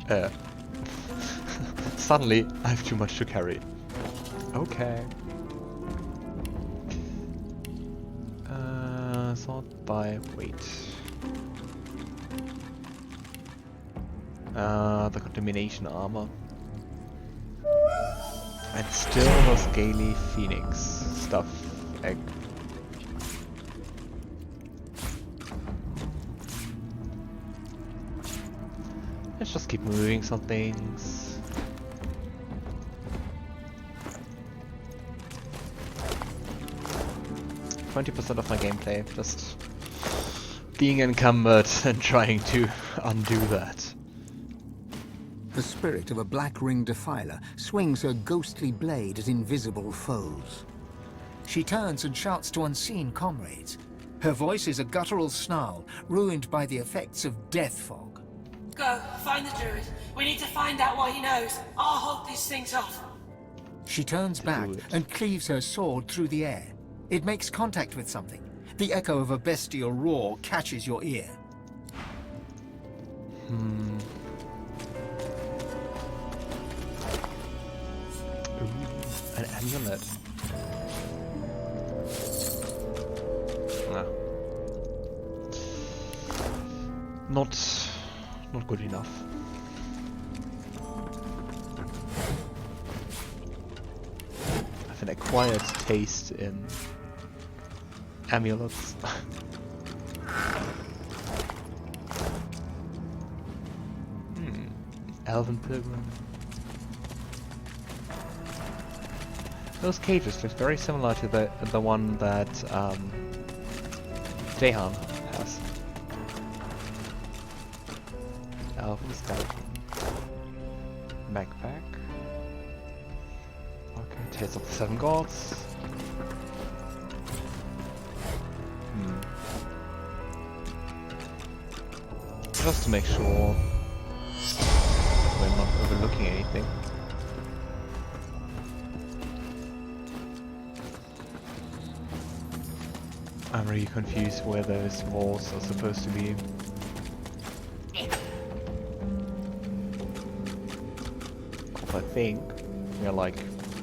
Uh, Suddenly, I have too much to carry. Okay. Sort by weight. The contamination armor. And still the scaly phoenix stuff egg. Let's just keep moving some things. %of my gameplay just being encumbered and trying to undo that. The spirit of a black-ringed defiler swings her ghostly blade at invisible foes. She turns and shouts to unseen comrades. Her voice is a guttural snarl, ruined by the effects of death fog. Go, find the druid. We need to find out what he knows. I'll hold these things off. She turns back and cleaves her sword through the air. It makes contact with something. The echo of a bestial roar catches your ear. An amulet. No. Not good enough. I have an acquired taste in amulets. Elven Pilgrim. Those cages look very similar to the one that Jahan has. Elven skeleton. Backpack. Okay, Tales of the Seven Gods. Just to make sure we're not overlooking anything. I'm really confused where those walls are supposed to be. I think we're like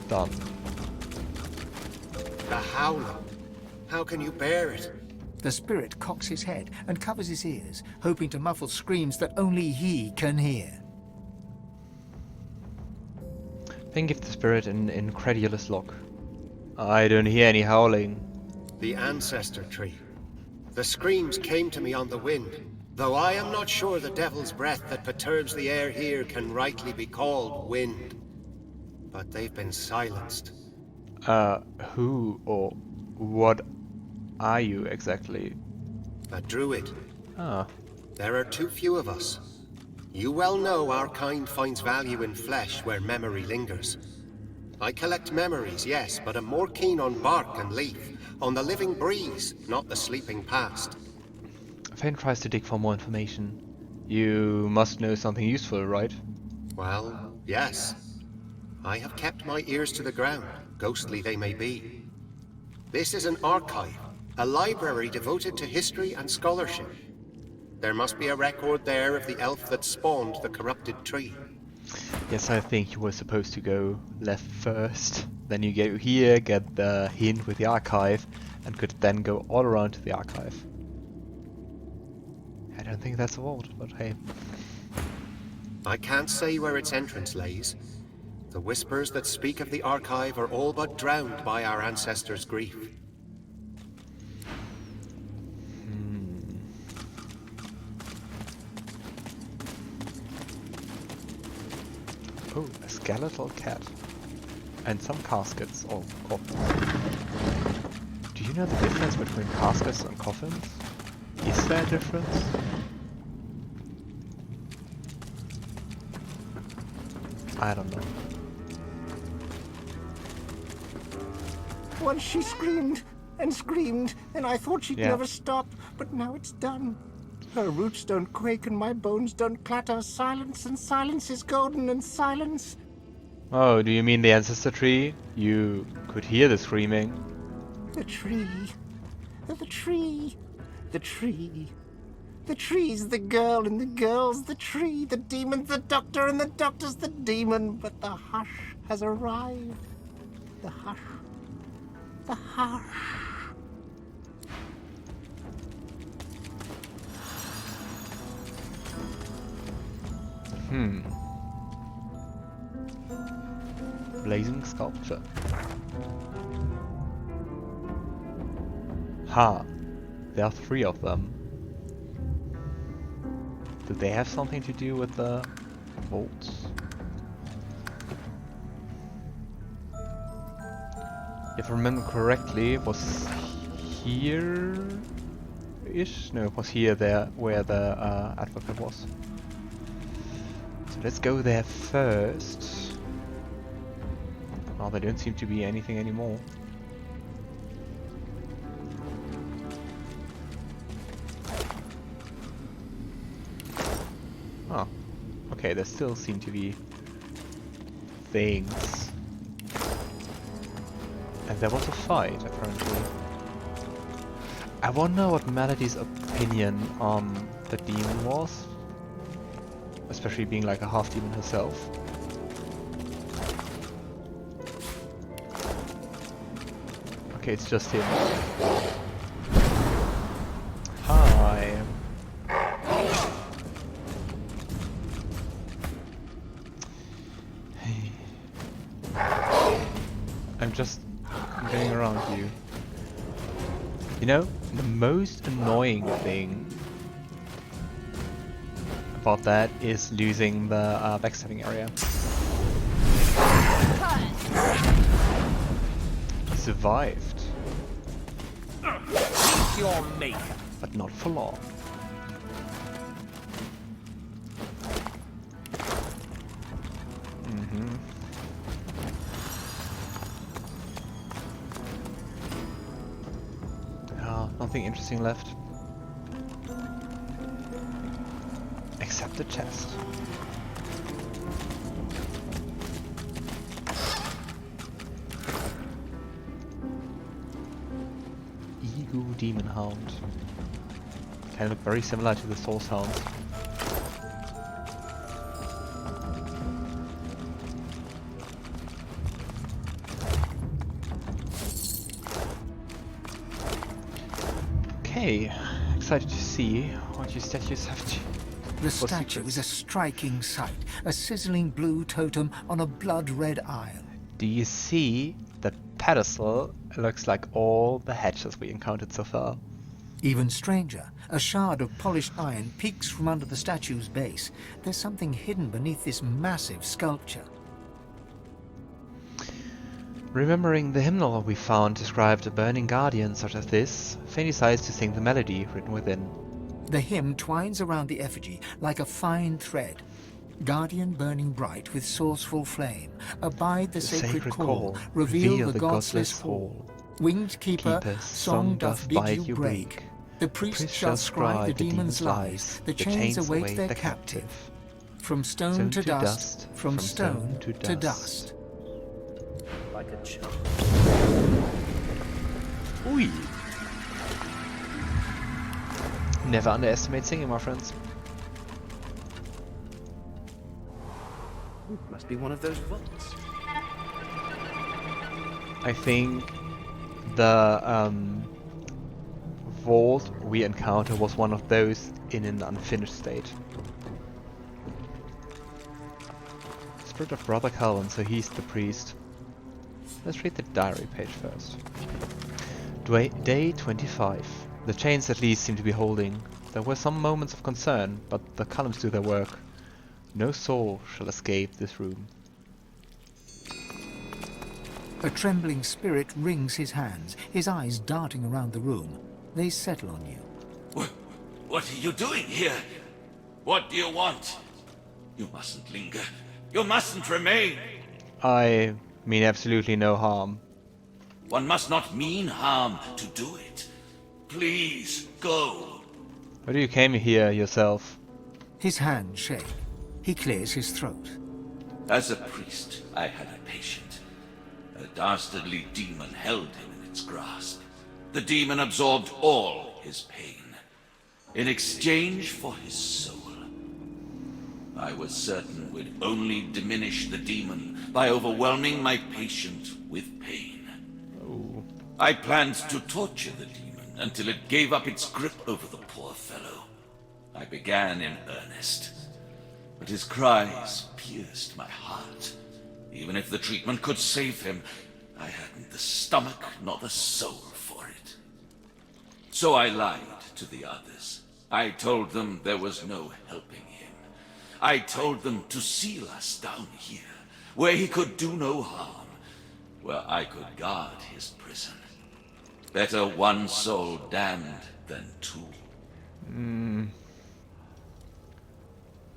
done. The Howler. How can you bear it? The spirit cocks his head and covers his ears, hoping to muffle screams that only he can hear. Then give the spirit an incredulous look. I don't hear any howling. The ancestor tree. The screams came to me on the wind, though I am not sure the devil's breath that perturbs the air here can rightly be called wind. But they've been silenced. Who or what are you exactly? A druid. Ah. There are too few of us. You well know our kind finds value in flesh where memory lingers. I collect memories, yes, but am more keen on bark and leaf, on the living breeze, not the sleeping past. Fane tries to dig for more information. You must know something useful, right? Well, yes. I have kept my ears to the ground, ghostly they may be. This is an archive, a library devoted to history and scholarship. There must be a record there of the elf that spawned the corrupted tree. Yes, I think you were supposed to go left first. Then you go here, get the hint with the archive, and could then go all around to the archive. I don't think that's a vault, but hey. I can't say where its entrance lays. The whispers that speak of the archive are all but drowned by our ancestors' grief. Oh, a skeletal cat. And some caskets. Oh. Do you know the difference between caskets and coffins? Is there a difference? I don't know. Once she screamed and screamed, and I thought she'd Yeah. never stop, but now it's done. Her roots don't quake and my bones don't clatter. Silence, and silence is golden, and silence. Oh, do you mean the ancestor tree? You could hear the screaming. The tree. The tree. The tree. The tree's the girl, and the girl's the tree. The demon's the doctor, and the doctor's the demon. But the hush has arrived. The hush. The hush. Blazing sculpture. Ha! There are 3 of them. Do they have something to do with the vaults? If I remember correctly, it was here-ish? No, it was here, there, where the advocate was. So let's go there first. Oh, there don't seem to be anything anymore. Oh, okay, there still seem to be things. And there was a fight, apparently. I wonder what Melody's opinion on the demon was. Especially being like a half-demon herself. Okay, it's just him. Hi. I'm just getting around you. You know, the most annoying thing about that is losing the backstabbing area. Survived. Meet your maker. But not for long. Nothing interesting left. Except the chest. Ego Demon Hound. Kind of look very similar to the Source Hounds. Okay, excited to see what your statues have to. The statue is a striking sight, a sizzling blue totem on a blood-red isle. Do you see the pedestal? It looks like all the hatches we encountered so far. Even stranger, a shard of polished iron peeks from under the statue's base. There's something hidden beneath this massive sculpture. Remembering the hymnal we found described a burning guardian such as this, Fane decides to sing the melody written within. The hymn twines around the effigy like a fine thread. Guardian burning bright with sourceful flame, abide the sacred call, reveal the godless hall. Winged keeper, song doth bid you break. The priest shall scry the demon's lies, the chains await their captive. From stone to dust, from stone to dust. Like a chump. Ui! Never underestimate singing, my friends. Must be one of those vaults. I think the vault we encountered was one of those in an unfinished state. Spirit of Brother Calvin, so he's the priest. Let's read the diary page first. Day 25. The chains at least seem to be holding. There were some moments of concern, but the columns do their work. No soul shall escape this room. A trembling spirit wrings his hands, his eyes darting around the room. They settle on you. What are you doing here? What do you want? You mustn't linger. You mustn't remain. I mean absolutely no harm. One must not mean harm to do it. Please, go. Why do you came here yourself? His hands shake. He clears his throat. As a priest, I had a patient. A dastardly demon held him in its grasp. The demon absorbed all his pain. in exchange for his soul. I was certain we'd only diminish the demon by overwhelming my patient with pain. Oh. I planned to torture the demon until it gave up its grip over the poor fellow. I began in earnest, but his cries pierced my heart. Even if the treatment could save him, I hadn't the stomach nor the soul for it. So I lied to the others. I told them there was no helping him. I told them to seal us down here, where he could do no harm, where I could guard his prison. Better one soul damned than two.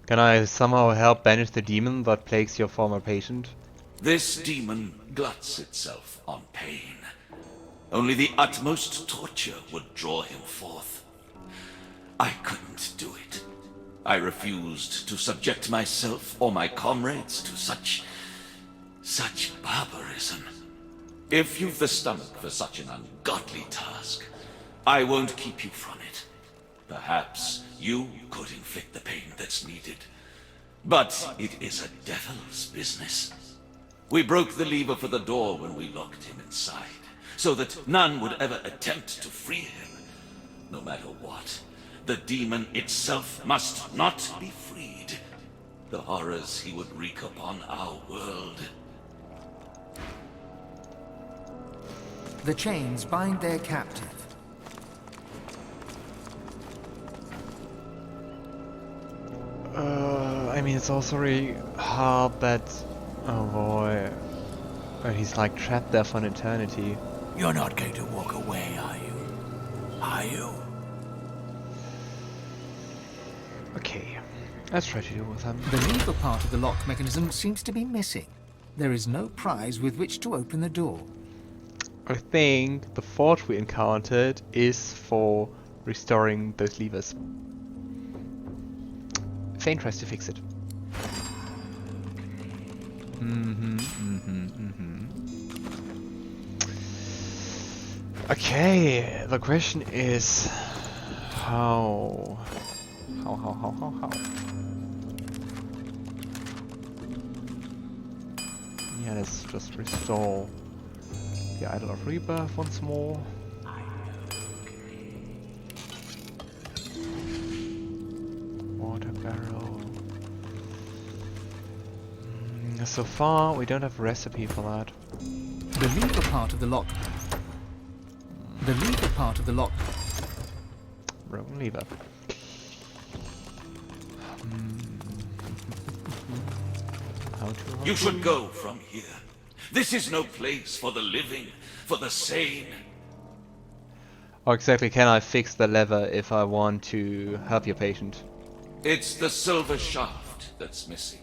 Can I somehow help banish the demon that plagues your former patient? This demon gluts itself on pain. Only the utmost torture would draw him forth. I couldn't do it. I refused to subject myself or my comrades to such barbarism. If you've the stomach for such an ungodly task, I won't keep you from it. Perhaps you could inflict the pain that's needed. But it is a devil's business. We broke the lever for the door when we locked him inside, so that none would ever attempt to free him. No matter what, the demon itself must not be freed. The horrors he would wreak upon our world. The chains bind their captive. I mean, it's also really hard that... Oh boy. He's like trapped there for an eternity. You're not going to walk away, are you? Are you? Okay, let's try to deal with him. The lever part of the lock mechanism seems to be missing. There is no prise with which to open the door. I think the forge we encountered is for restoring those levers. Thane tries to fix it. Okay, the question is how? Yeah, let's just restore the Idol of Rebirth once more. Water barrel. So far, we don't have a recipe for that. The lever part of the lock. The lever part of the lock. Wrong lever. How to? You should go from here. This is no place for the living, for the sane. Or exactly, can I fix the lever if I want to help your patient? It's the silver shaft that's missing.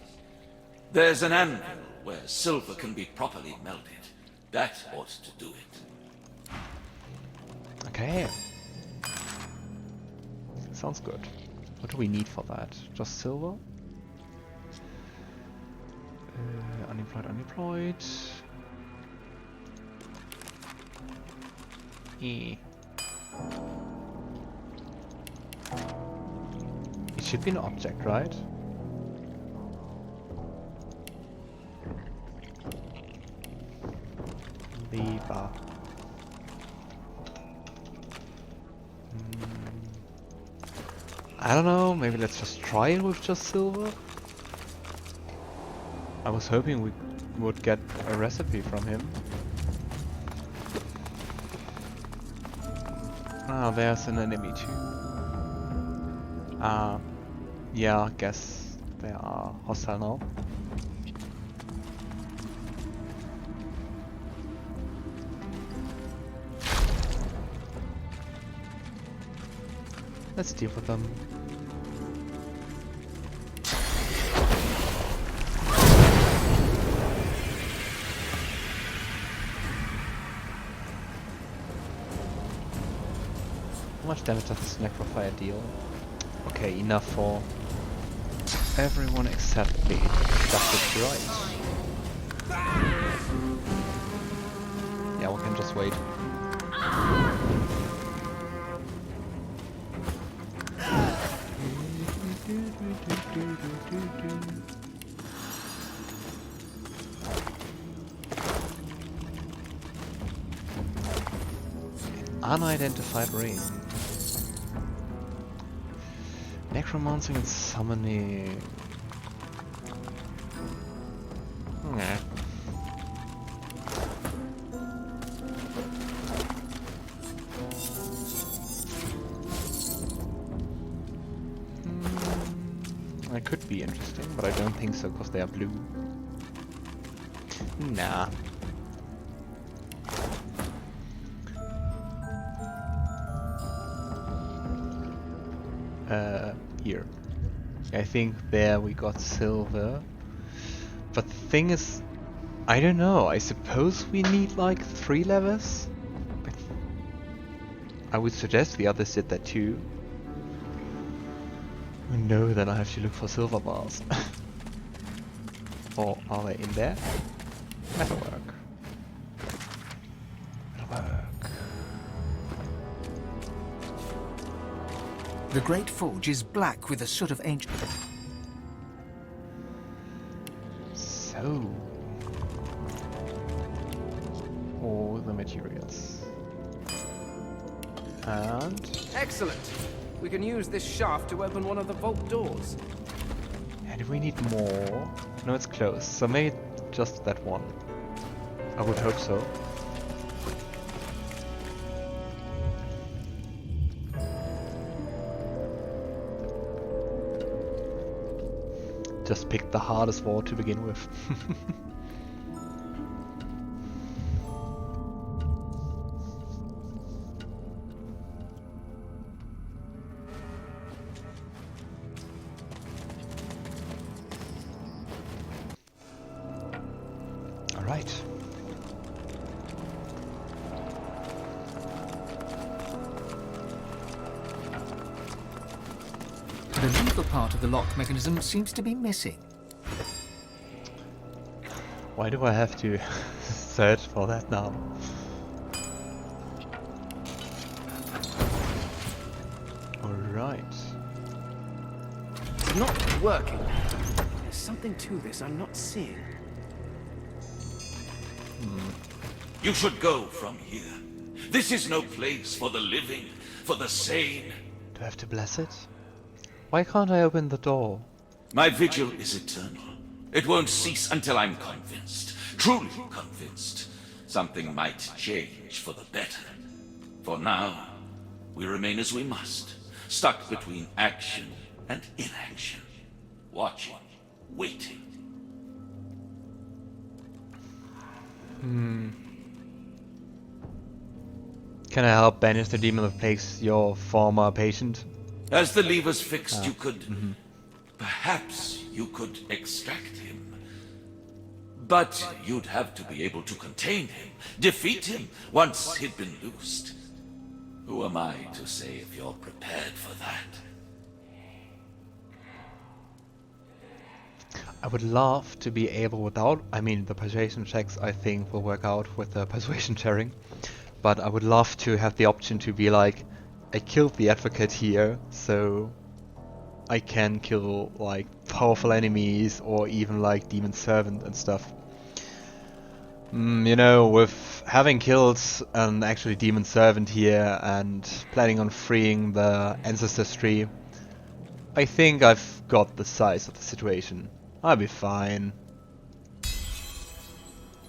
There's an anvil where silver can be properly melted. That ought to do it. Okay. Sounds good. What do we need for that? Just silver? Unemployed. E. It should be an object, right? Lever. I don't know, maybe let's just try it with just silver? I was hoping we would get a recipe from him. Ah, there's an enemy too. Yeah, I guess they are hostile now. Let's deal with them. How much damage does this necrofire deal? Okay, enough for everyone except me. That's it, right. Yeah, we can just wait. Unidentified ring. Necromancing and summoning. Nah. That could be interesting, but I don't think so because they are blue. Nah. Here. I think there we got silver. But the thing is, I don't know, I suppose we need like 3 levers? I would suggest the others did that too. Oh no, then I have to look for silver bars. Or are they in there? Metalwork. Metalwork. The Great Forge is black with a soot of ancient... So... all the materials. And... Excellent. We can use this shaft to open one of the vault doors. and do we need more? No, it's closed. So maybe just that one. I would hope so. Just picked the hardest wall to begin with. All right. The lever part of the lock mechanism seems to be missing. Why do I have to search for that now? Alright. It's not working. There's something to this I'm not seeing. You should go from here. This is no place for the living, for the sane. Do I have to bless it? Why can't I open the door? My vigil is eternal. It won't cease until I'm convinced, truly convinced, something might change for the better. For now, we remain as we must, stuck between action and inaction, watching, waiting. Can I help banish the demon that plagues your former patient? As the levers fixed, you could... Perhaps you could extract him. But you'd have to be able to contain him, defeat him, once he'd been loosed. Who am I to say if you're prepared for that? I would love to be able without... I mean, the persuasion checks I think will work out with the persuasion sharing. But I would love to have the option to be like, I killed the advocate here, so I can kill like powerful enemies or even like demon servant and stuff. You know, with having killed an actually demon servant here and planning on freeing the ancestors tree, I think I've got the size of the situation. I'll be fine.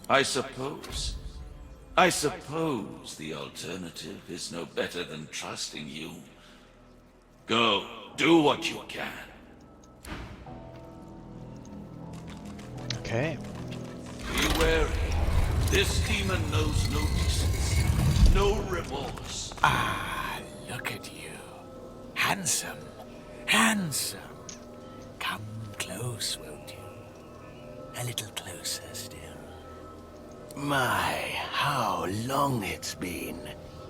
I suppose the alternative is no better than trusting you. Go, do what you can. Okay. Be wary. This demon knows no decency, no remorse. Ah, look at you. Handsome. Handsome. Come close, won't you? A little closer still. My, how long it's been.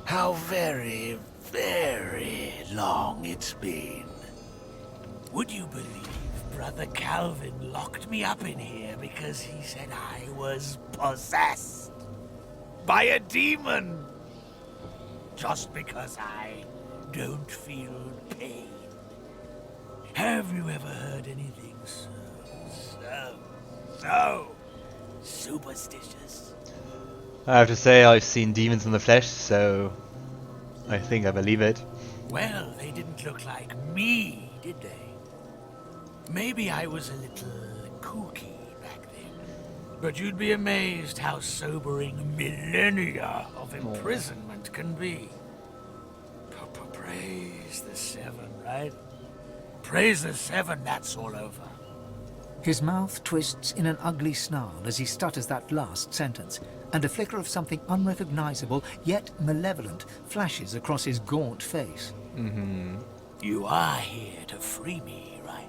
How very, very long it's been. Would you believe Brother Calvin locked me up in here because he said I was possessed by a demon? Just because I don't feel pain. Have you ever heard anything so superstitious? I have to say I've seen demons in the flesh, so I think I believe it. Well, they didn't look like me, did they? Maybe I was a little kooky back then. But you'd be amazed how sobering millennia of imprisonment can be. Praise the Seven, right? Praise the Seven, that's all over. His mouth twists in an ugly snarl as he stutters that last sentence, and a flicker of something unrecognizable yet malevolent flashes across his gaunt face. You are here to free me, right?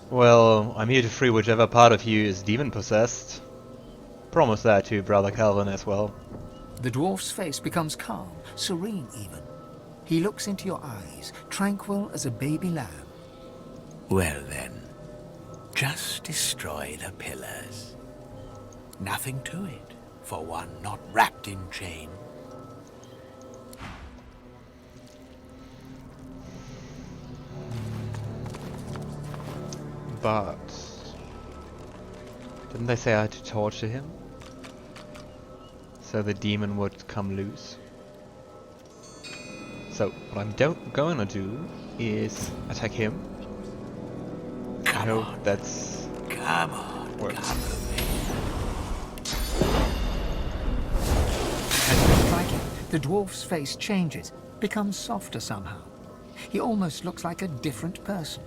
Well, I'm here to free whichever part of you is demon-possessed. Promise that to Brother Calvin as well. The dwarf's face becomes calm, serene even. He looks into your eyes, tranquil as a baby lamb. Well then, just destroy the pillars. Nothing to it, for one not wrapped in chain. But... didn't they say I had to torture him? So the demon would come loose. So, what I'm going to do is attack him. I hope that's... Come on, works. come with me. As you strike him, the dwarf's face changes, becomes softer somehow. He almost looks like a different person.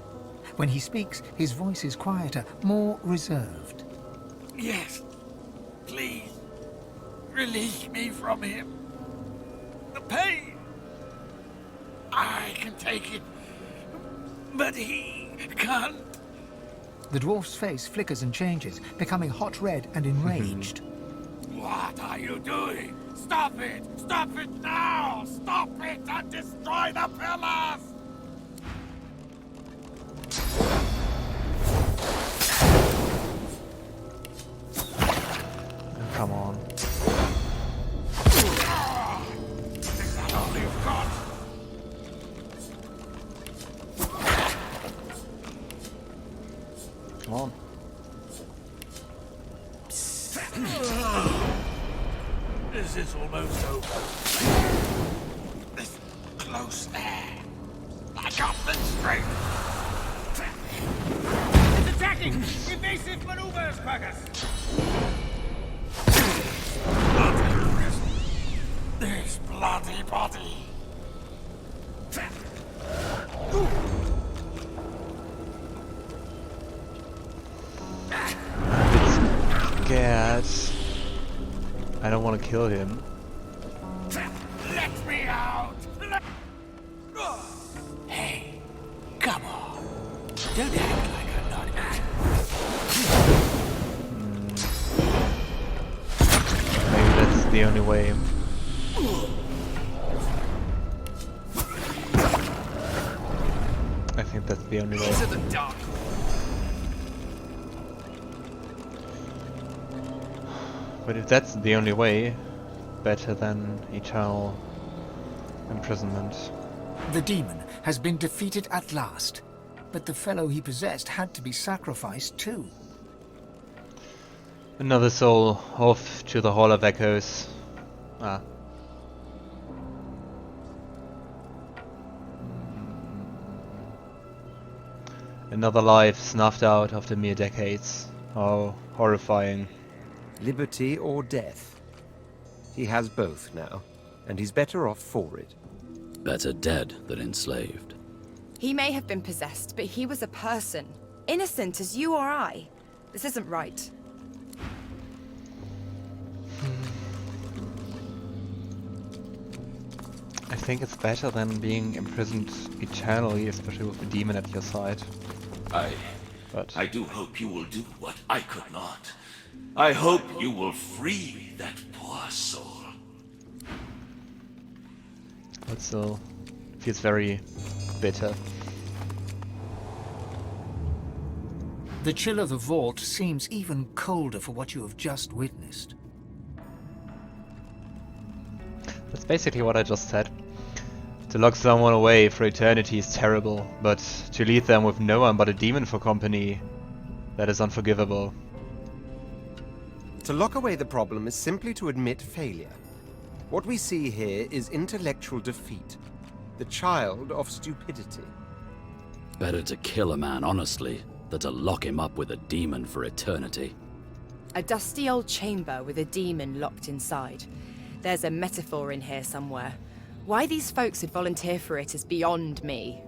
When he speaks, his voice is quieter, more reserved. Yes, please, release me from him. The pain, I can take it, but he can't. The dwarf's face flickers and changes, becoming hot red and enraged. What are you doing? Stop it! Stop it now! Stop it and destroy the pillars! Come on. Is that all you've got? Come on. This is almost over. This close there. I got the strength. It's attacking! Evasive maneuvers, Quackers! Bloody prison. This bloody body. Scared. I don't want to kill him. Let me out! Hey, come on. Don't act like I'm not here. Maybe that's the only way. I think that's the only way. Into the dark. But if that's the only way, better than eternal imprisonment. The demon has been defeated at last, but the fellow he possessed had to be sacrificed too. Another soul off to the Hall of Echoes. Ah. Another life snuffed out after mere decades. How horrifying. Liberty or death? He has both now, and he's better off for it. Better dead than enslaved. He may have been possessed, but he was a person. Innocent as you or I. This isn't right. I think it's better than being imprisoned eternally, especially with a demon at your side. I do hope you will do what I could not. I hope you will free that poor soul. But still, feels very bitter. The chill of the vault seems even colder for what you have just witnessed. That's basically what I just said. To lock someone away for eternity is terrible, but to leave them with no one but a demon for company, That is unforgivable. To lock away the problem is simply to admit failure. What we see here is intellectual defeat, the child of stupidity. Better to kill a man honestly than to lock him up with a demon for eternity. A dusty old chamber with a demon locked inside. There's a metaphor in here somewhere. Why these folks would volunteer for it is beyond me.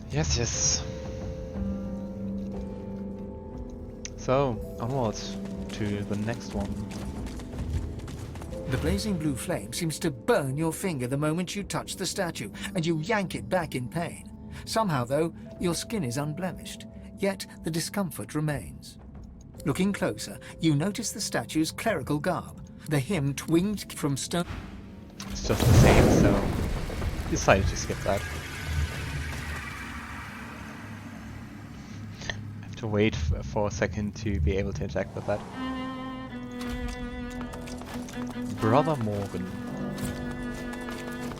Yes, yes. So, onwards to the next one. The blazing blue flame seems to burn your finger the moment you touch the statue, and you yank it back in pain. Somehow, though, your skin is unblemished, yet the discomfort remains. Looking closer, you notice the statue's clerical garb, the hymn twinged from stone. It's just the same, so decided to skip that. I have to wait for a second to be able to interact with that. Brother Morgan.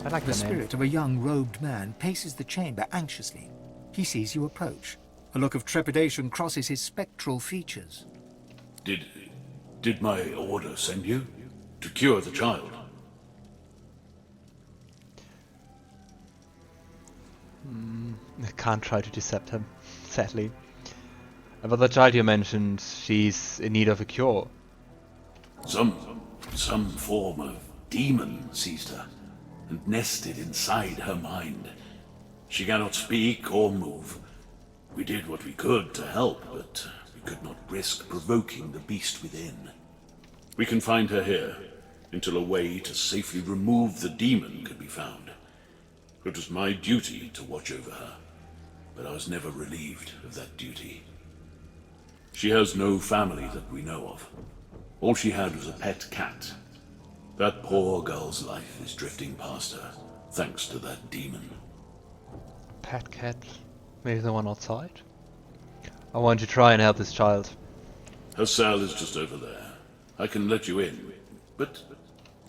I like The the name. spirit of a young robed man paces the chamber anxiously. He sees you approach. A look of trepidation crosses his spectral features. Did my order send you? To cure the child? I can't try to decept him, sadly. But the child you mentioned, she's in need of a cure. Some form of demon seized her and nested inside her mind. She cannot speak or move. We did what we could to help, but we could not risk provoking the beast within. We can find her here until a way to safely remove the demon could be found. It was my duty to watch over her, but I was never relieved of that duty. She has no family that we know of. All she had was a pet cat. That poor girl's life is drifting past her, thanks to that demon. Pet cat? Maybe the one outside? I want to try and help this child. Her cell is just over there. I can let you in, but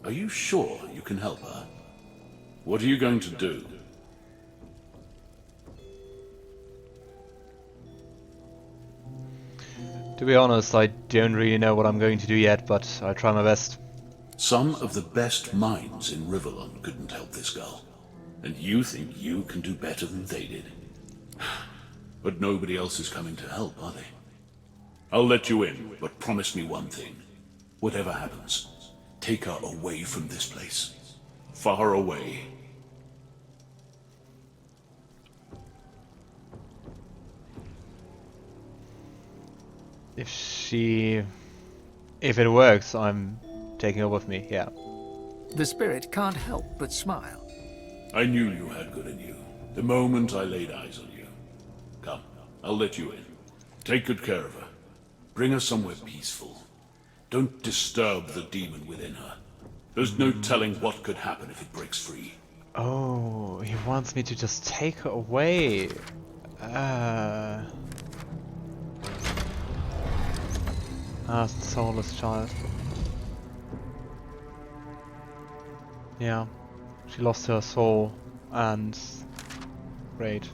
are you sure you can help her? What are you going to do? To be honest, I don't really know what I'm going to do yet, but I'll try my best. Some of the best minds in Rivellon couldn't help this girl. And you think you can do better than they did. But nobody else is coming to help, are they? I'll let you in, but promise me one thing. Whatever happens, take her away from this place. Far away. If it works, I'm taking her with me, yeah. The spirit can't help but smile. I knew you had good in you, the moment I laid eyes on you. Come, I'll let you in. Take good care of her. Bring her somewhere peaceful. Don't disturb the demon within her. There's no telling what could happen if it breaks free. Oh, he wants me to just take her away. Soulless child. Yeah, she lost her soul, and great.